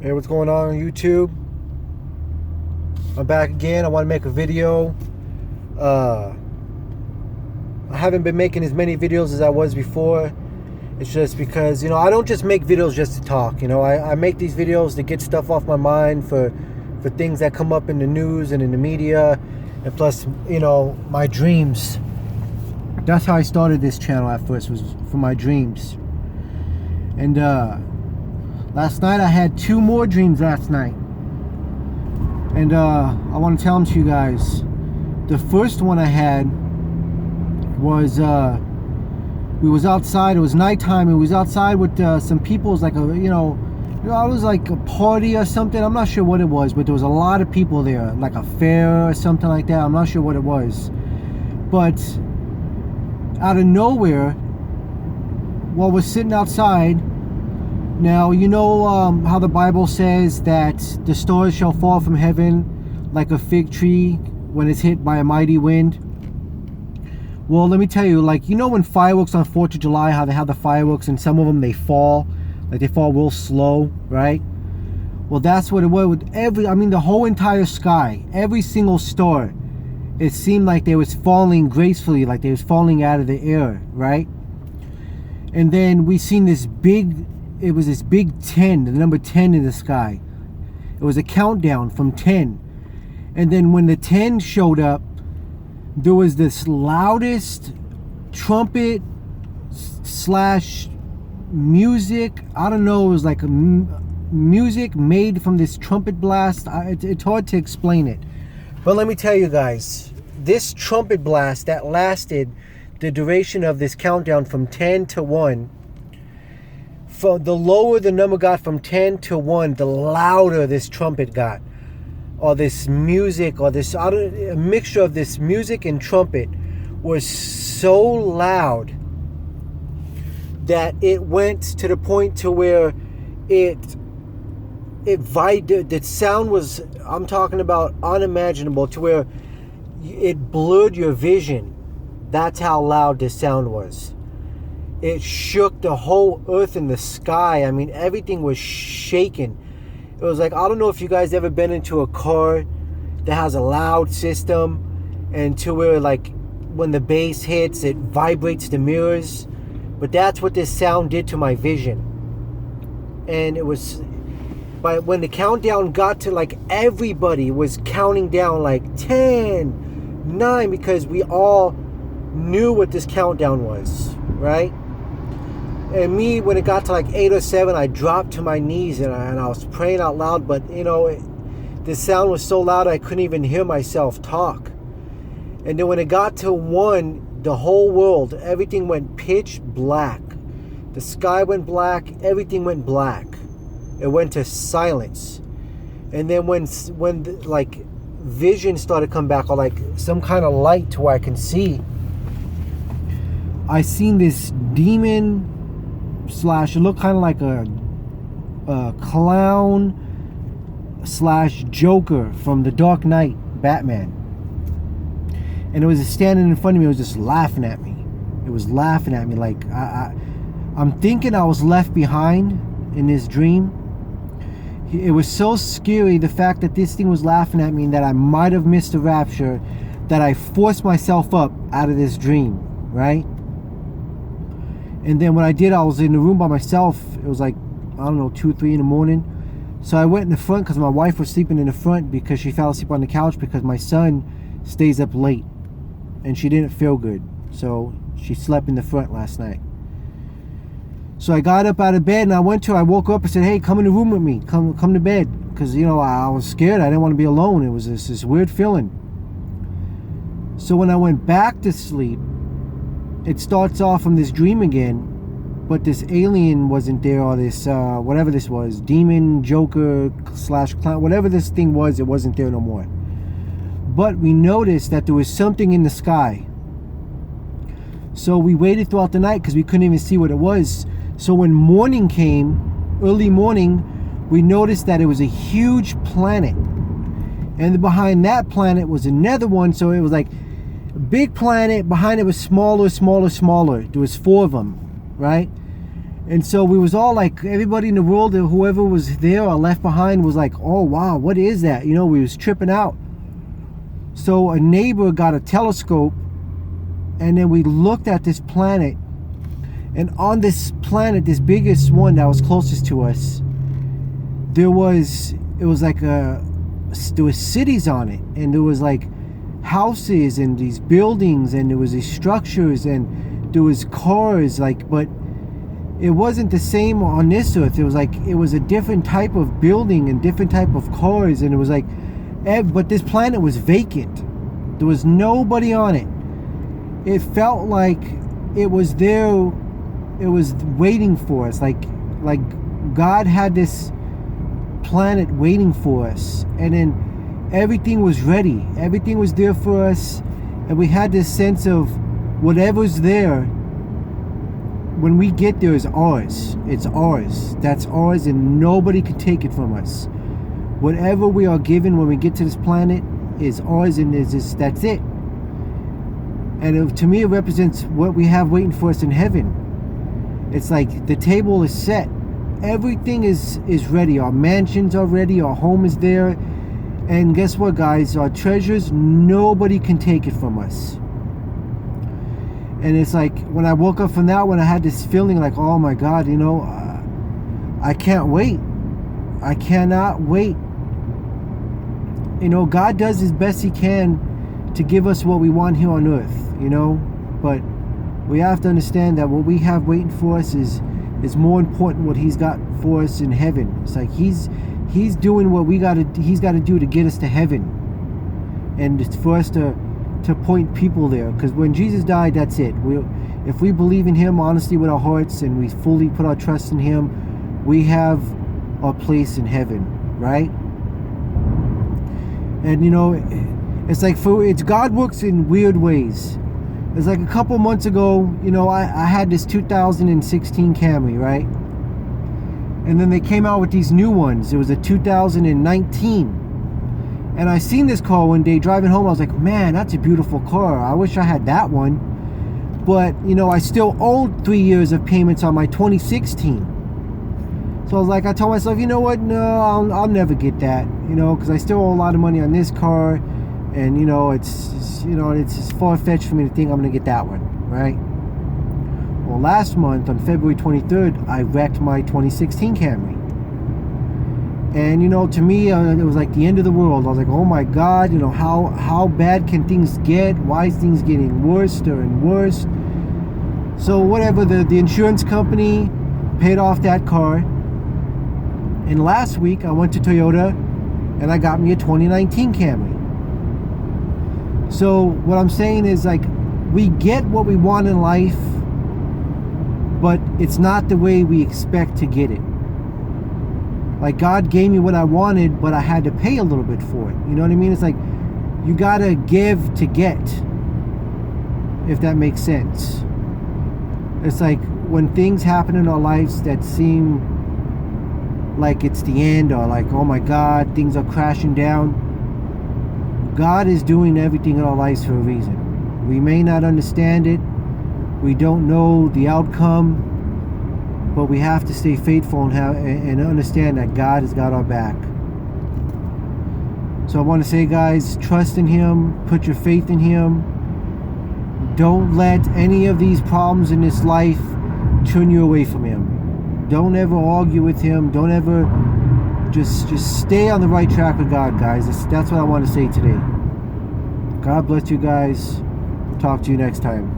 Hey, what's going on YouTube? I'm back again. I want to make a video. I haven't been making as many videos as I was before. It's just because, I don't just make videos just to talk. I make these videos to get stuff off my mind for things that come up in the news and in the media. And plus, my dreams. That's how I started this channel at first, was for my dreams. And last night I had 2 more dreams last night. And I want to tell them to you guys. The first one I had was we was outside. It was nighttime, and we was outside with some people. It was like it was like a party or something. I'm not sure what it was, but there was a lot of people there, like a fair or something like that. I'm not sure what it was. But out of nowhere, while we're sitting outside, now how the Bible says that the stars shall fall from heaven like a fig tree when it's hit by a mighty wind. Well, let me tell you, when fireworks on 4th of July, how they have the fireworks, and some of them they fall real slow, right? Well, that's what it was with the whole entire sky, every single star. It seemed like they was falling gracefully, like they was falling out of the air, right? And then we seen this big 10, the number 10 in the sky. It was a countdown from 10. And then when the 10 showed up, there was this loudest trumpet / music. I don't know, it was like music made from this trumpet blast. It's hard to explain it. But let me tell you guys, this trumpet blast that lasted the duration of this countdown from 10 to 1, the lower the number got from 10 to 1, the louder this trumpet got. Or this music, or a mixture of this music and trumpet was so loud that it went to the point to where it vibrated. The sound was, I'm talking about, unimaginable, to where it blurred your vision. That's how loud this sound was. It shook the whole earth and the sky. I mean, everything was shaking. It was like, I don't know if you guys ever been into a car that has a loud system, and to where when the bass hits, it vibrates the mirrors. But that's what this sound did to my vision. And it was, but when the countdown got to everybody was counting down 10, 9, because we all knew what this countdown was, right? And me, when it got to 8 or 7, I dropped to my knees and I was praying out loud. But the sound was so loud I couldn't even hear myself talk. And then when it got to 1, the whole world, everything went pitch black. The sky went black. Everything went black. It went to silence. And then when vision started to come back, or some kind of light to where I can see, I seen this demon / it looked kind of like a clown / Joker from the Dark Knight, Batman. And it was standing in front of me. It was just laughing at me. It was laughing at me I'm thinking I was left behind in this dream. It was so scary, the fact that this thing was laughing at me, and that I might have missed the rapture, that I forced myself up out of this dream, right? And then what I did, I was in the room by myself. It was 2, 3 in the morning. So I went in the front because my wife was sleeping in the front because she fell asleep on the couch, because my son stays up late and she didn't feel good. So she slept in the front last night. So I got up out of bed and I woke up and said, hey, come in the room with me. Come to bed. Because, I was scared. I didn't want to be alone. It was this weird feeling. So when I went back to sleep, it starts off from this dream again, but this alien wasn't there, or this, whatever this was, demon, Joker / clown, whatever this thing was, it wasn't there no more. But we noticed that there was something in the sky. So we waited throughout the night because we couldn't even see what it was. So when morning came, early morning, we noticed that it was a huge planet. And behind that planet was another one, so it was a big planet. Behind it was smaller. There was 4 of them, right? And so we was all like, everybody in the world, whoever was there or left behind was like, oh wow, what is that? You know, we was tripping out. So a neighbor got a telescope, and then we looked at this planet, and on this planet, this biggest one that was closest to us, there was cities on it, and there was like houses and these buildings, and there was these structures, and there was cars, like, but it wasn't the same on this earth. It was a different type of building and different type of cars, and it was like, but this planet was vacant. There was nobody on it. It felt like it was there. It was waiting for us. Like God had this planet waiting for us, and then everything was ready. Everything was there for us, and we had this sense of whatever's there. When we get there, is ours. It's ours. That's ours, and nobody can take it from us. Whatever we are given when we get to this planet is ours, and that's it. And to me, it represents what we have waiting for us in heaven. It's like the table is set. Everything is ready. Our mansions are ready. Our home is there. And guess what, guys? Our treasures, nobody can take it from us. And it's like, when I woke up from that one, I had this feeling like, oh my God, you know, I can't wait. I cannot wait. You know, God does his best he can to give us what we want here on earth, you know, but we have to understand that what we have waiting for us is more important what he's got for us in heaven. It's like he's doing what he's got to do to get us to heaven, and it's for us to point people there, because when Jesus died, that's it. If we believe in him honestly with our hearts, and we fully put our trust in him, we have our place in heaven, right? And you know, it's like God works in weird ways. It's like a couple months ago, you know, I had this 2016 Camry, right? And then they came out with these new ones. It was a 2019. And I seen this car one day driving home. I was like, man, that's a beautiful car. I wish I had that one. But, you know, I still owed 3 years of payments on my 2016. So I was like, I told myself, you know what? No, I'll never get that. You know, because I still owe a lot of money on this car. And, you know, it's far-fetched for me to think I'm going to get that one, right? Well, last month, on February 23rd, I wrecked my 2016 Camry. And, you know, to me, it was like the end of the world. I was like, oh my God, you know, how bad can things get? Why is things getting worse and worse? So whatever, the insurance company paid off that car. And last week, I went to Toyota and I got me a 2019 Camry. So what I'm saying is, like, we get what we want in life, but it's not the way we expect to get it. Like, God gave me what I wanted, but I had to pay a little bit for it. You know what I mean? It's like, you gotta give to get, if that makes sense. It's like, when things happen in our lives that seem like it's the end, or like, oh my God, things are crashing down, God is doing everything in our lives for a reason. We may not understand it. We don't know the outcome. But we have to stay faithful and understand that God has got our back. So I want to say, guys, trust in him. Put your faith in him. Don't let any of these problems in this life turn you away from him. Don't ever argue with him. Don't ever... Just stay on the right track with God, guys. That's what I want to say today. God bless you guys. Talk to you next time.